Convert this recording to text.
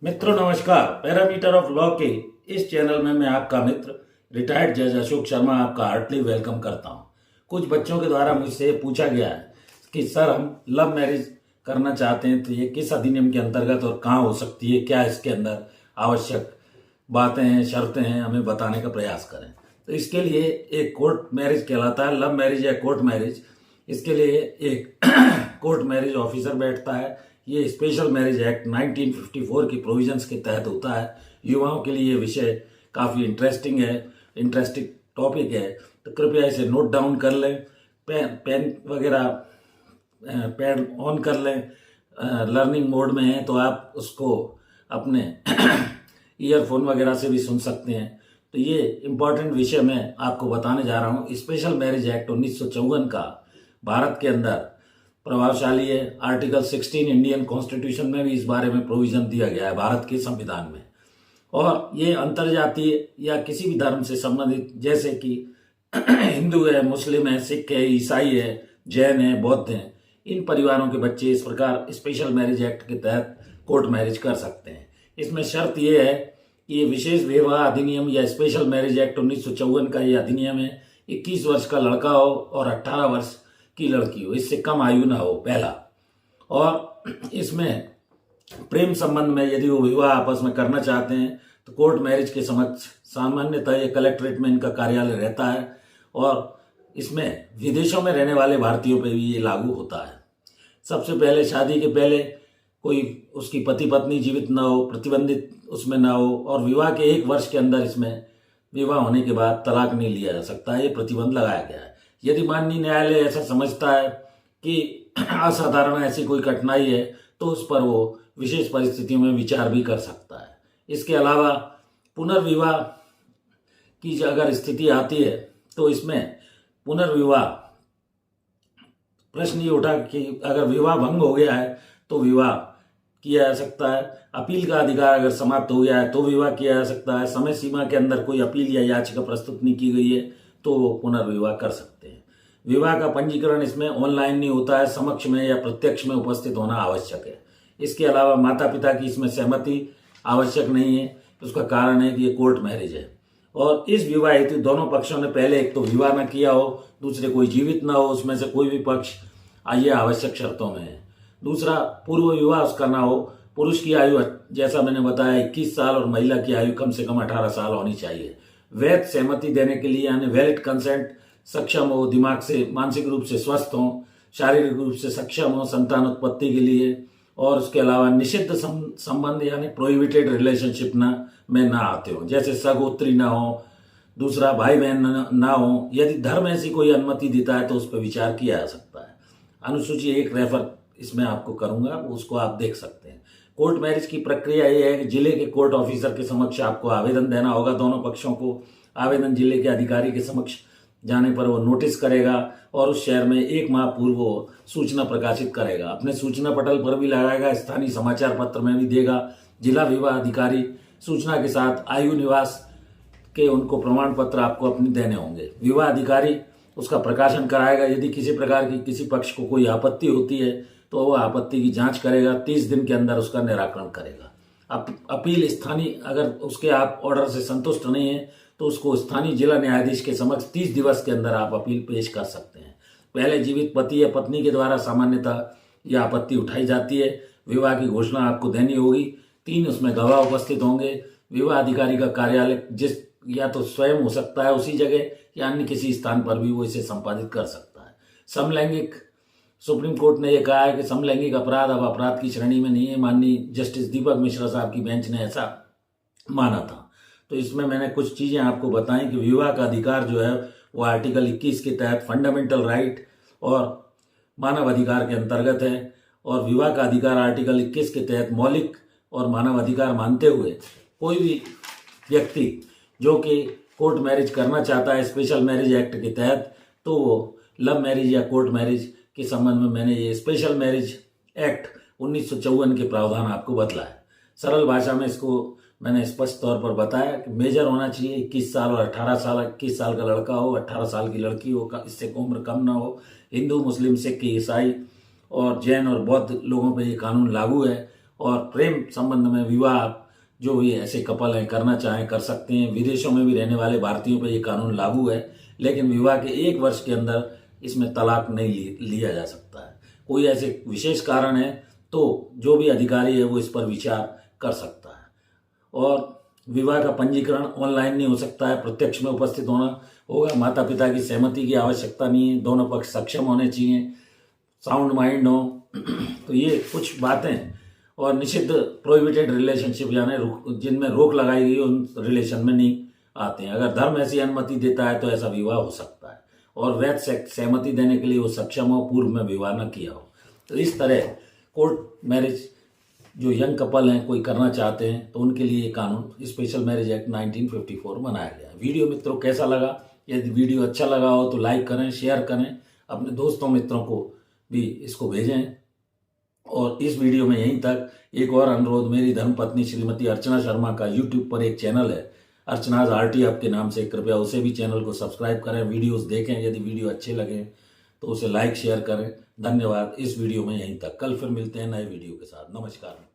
मित्रों नमस्कार। Parameter of law के इस चैनल में मैं आपका मित्र रिटायर्ड जज अशोक शर्मा आपका हार्टली वेलकम करता हूं। कुछ बच्चों के द्वारा मुझसे पूछा गया है कि सर हम लव मैरिज करना चाहते हैं तो ये किस अधिनियम के अंतर्गत और कहाँ हो सकती है, क्या इसके अंदर आवश्यक बातें हैं, शर्तें हैं, हमें बताने का प्रयास करें। तो इसके लिए एक कोर्ट मैरिज कहलाता है, लव मैरिज या कोर्ट मैरिज। इसके लिए एक कोर्ट मैरिज ऑफिसर बैठता है। ये स्पेशल मैरिज एक्ट 1954 की प्रोविजंस के तहत होता है। युवाओं के लिए ये विषय काफ़ी इंटरेस्टिंग टॉपिक है, तो कृपया इसे नोट डाउन कर लें, पेन वगैरह पैड ऑन कर लें। लर्निंग मोड में है तो आप उसको अपने ईयरफोन वगैरह से भी सुन सकते हैं। तो ये इम्पॉर्टेंट विषय मैं आपको बताने जा रहा हूँ। स्पेशल मैरिज एक्ट 1954 का भारत के अंदर प्रभावशाली है। आर्टिकल 16 इंडियन कॉन्स्टिट्यूशन में भी इस बारे में प्रोविजन दिया गया है, भारत के संविधान में। और ये अंतर्जातीय या किसी भी धर्म से संबंधित, जैसे कि हिंदू है, मुस्लिम है, सिख है, ईसाई है, जैन है, बौद्ध हैं, इन परिवारों के बच्चे इस प्रकार स्पेशल मैरिज एक्ट के तहत कोर्ट मैरिज कर सकते हैं। इसमें शर्त यह है कि ये विशेष विवाह अधिनियम या स्पेशल मैरिज एक्ट 1954 का ये अधिनियम है, 21 वर्ष का लड़का हो और 18 वर्ष की लड़की हो, इससे कम आयु ना हो, पहला। और इसमें प्रेम संबंध में यदि वो विवाह आपस में करना चाहते हैं तो कोर्ट मैरिज के समक्ष सामान्यतः ये कलेक्ट्रेट में इनका कार्यालय रहता है। और इसमें विदेशों में रहने वाले भारतीयों पर भी ये लागू होता है। सबसे पहले शादी के पहले कोई उसकी पति पत्नी जीवित ना हो, प्रतिबंधित उसमें ना हो, और विवाह के 1 वर्ष के अंदर इसमें विवाह होने के बाद तलाक नहीं लिया जा सकता है, ये प्रतिबंध लगाया गया है। यदि माननीय न्यायालय ऐसा समझता है कि असाधारण ऐसी कोई कठिनाई है तो उस पर वो विशेष परिस्थितियों में विचार भी कर सकता है। इसके अलावा पुनर्विवाह की अगर स्थिति आती है तो इसमें पुनर्विवाह प्रश्न ये उठा कि अगर विवाह भंग हो गया है तो विवाह किया जा सकता है। अपील का अधिकार अगर समाप्त हो गया है तो विवाह किया जा सकता है। समय सीमा के अंदर कोई अपील या याचिका प्रस्तुत नहीं की गई है तो वो पुनर्विवाह कर सकते हैं। विवाह का पंजीकरण इसमें ऑनलाइन नहीं होता है, समक्ष में या प्रत्यक्ष में उपस्थित होना आवश्यक है। इसके अलावा माता पिता की इसमें सहमति आवश्यक नहीं है। उसका कारण है कि ये कोर्ट मैरिज है और इस विवाह हेतु दोनों पक्षों ने पहले एक तो विवाह न किया हो, दूसरे कोई जीवित ना हो, उसमें से कोई भी पक्ष ये आवश्यक शर्तों में है। दूसरा, पूर्व विवाह उसका ना हो। पुरुष की आयु जैसा मैंने बताया 21 साल और महिला की आयु कम से कम 18 साल होनी चाहिए। वैध सहमति देने के लिए यानी वैलिड कंसेंट, सक्षम हो, दिमाग से मानसिक रूप से स्वस्थ हो, शारीरिक रूप से सक्षम हो संतान उत्पत्ति के लिए, और उसके अलावा निषिद्ध संबंध यानी प्रोहिबिटेड रिलेशनशिप में ना आते हो, जैसे सगोत्री ना हो, दूसरा भाई बहन ना हो। यदि धर्म ऐसी कोई अनुमति देता है तो उस पर विचार किया जा सकता है। अनुसूची 1 रेफर इसमें आपको करूंगा, उसको आप देख सकते हैं। कोर्ट मैरिज की प्रक्रिया ये है कि जिले के कोर्ट ऑफिसर के समक्ष आपको आवेदन देना होगा। दोनों पक्षों को आवेदन जिले के अधिकारी के समक्ष जाने पर वो नोटिस करेगा और उस शहर में 1 माह पूर्व वो सूचना प्रकाशित करेगा। अपने सूचना पटल पर भी लगाएगा, स्थानीय समाचार पत्र में भी देगा। जिला विवाह अधिकारी सूचना के साथ आयु निवास के उनको प्रमाण पत्र आपको अपने देने होंगे। विवाह अधिकारी उसका प्रकाशन कराएगा। यदि किसी प्रकार की किसी पक्ष को कोई आपत्ति होती है तो वह आपत्ति की जांच करेगा, 30 दिन के अंदर उसका निराकरण करेगा। अपील स्थानीय, अगर उसके आप ऑर्डर से संतुष्ट नहीं है तो उसको स्थानीय जिला न्यायाधीश के समक्ष 30 दिवस के अंदर आप अपील पेश कर सकते हैं। पहले जीवित पति या पत्नी के द्वारा सामान्यतः यह आपत्ति उठाई जाती है। विवाह की घोषणा आपको देनी होगी। 3 उसमें गवाह उपस्थित होंगे। विवाह अधिकारी का कार्यालय जिस या तो स्वयं हो सकता है उसी जगह या अन्य किसी स्थान पर भी वो इसे संपादित कर सकता है। समलैंगिक, सुप्रीम कोर्ट ने यह कहा है कि समलैंगिक अपराध अब अपराध की श्रेणी में नहीं है। माननीय जस्टिस दीपक मिश्रा साहब की बेंच ने ऐसा माना था। तो इसमें मैंने कुछ चीजें आपको बताई कि विवाह का अधिकार जो है वो आर्टिकल 21 के तहत फंडामेंटल राइट और मानव अधिकार के अंतर्गत है, और विवाह का अधिकार आर्टिकल 21 के तहत मौलिक और मानव अधिकार मानते हुए कोई भी व्यक्ति जो कि कोर्ट मैरिज करना चाहता है स्पेशल मैरिज एक्ट के तहत, तो वो लव मैरिज या कोर्ट मैरिज के संबंध में मैंने ये स्पेशल मैरिज एक्ट 1954 के प्रावधान आपको बतलाया। सरल भाषा में इसको मैंने स्पष्ट तौर पर बताया कि मेजर होना चाहिए 21 साल और 18 साल, 21 साल का लड़का हो, 18 साल की लड़की हो, इससे उम्र कम ना हो। हिंदू, मुस्लिम, सिख, ईसाई और जैन और बौद्ध लोगों पर ये कानून लागू है। और प्रेम संबंध में विवाह जो भी ऐसे कपल हैं करना चाहें कर सकते हैं। विदेशों में भी रहने वाले भारतीयों पर ये कानून लागू है, लेकिन विवाह के 1 वर्ष के अंदर इसमें तलाक नहीं लिया जा सकता है। कोई ऐसे विशेष कारण है तो जो भी अधिकारी है वो इस पर विचार कर सकता है। और विवाह का पंजीकरण ऑनलाइन नहीं हो सकता है, प्रत्यक्ष में उपस्थित होना होगा। माता पिता की सहमति की आवश्यकता नहीं है, दोनों पक्ष सक्षम होने चाहिए, साउंड माइंड हो। तो ये कुछ बातें। और निषिद्ध प्रोहिबिटेड रिलेशनशिप यानी जिनमें रोक लगाई गई उन रिलेशन में नहीं आते हैं। अगर धर्म ऐसी अनुमति देता है तो ऐसा विवाह हो सकता है, और वैध सहमति देने के लिए वो सक्षम हो, पूर्व में विवाह न किया हो। तो इस तरह कोर्ट मैरिज जो यंग कपल हैं कोई करना चाहते हैं तो उनके लिए ये कानून स्पेशल मैरिज एक्ट 1954 बनाया गया है। वीडियो मित्रों कैसा लगा? यदि वीडियो अच्छा लगा हो तो लाइक करें, शेयर करें, अपने दोस्तों मित्रों को भी इसको भेजें। और इस वीडियो में यहीं तक। एक और अनुरोध, मेरी धर्मपत्नी श्रीमती अर्चना शर्मा का यूट्यूब पर एक चैनल है अर्चनाज आरटी आपके नाम से, कृपया उसे भी चैनल को सब्सक्राइब करें, वीडियोस देखें। यदि वीडियो अच्छे लगे तो उसे लाइक शेयर करें। धन्यवाद। इस वीडियो में यहीं तक। कल फिर मिलते हैं नए वीडियो के साथ। नमस्कार।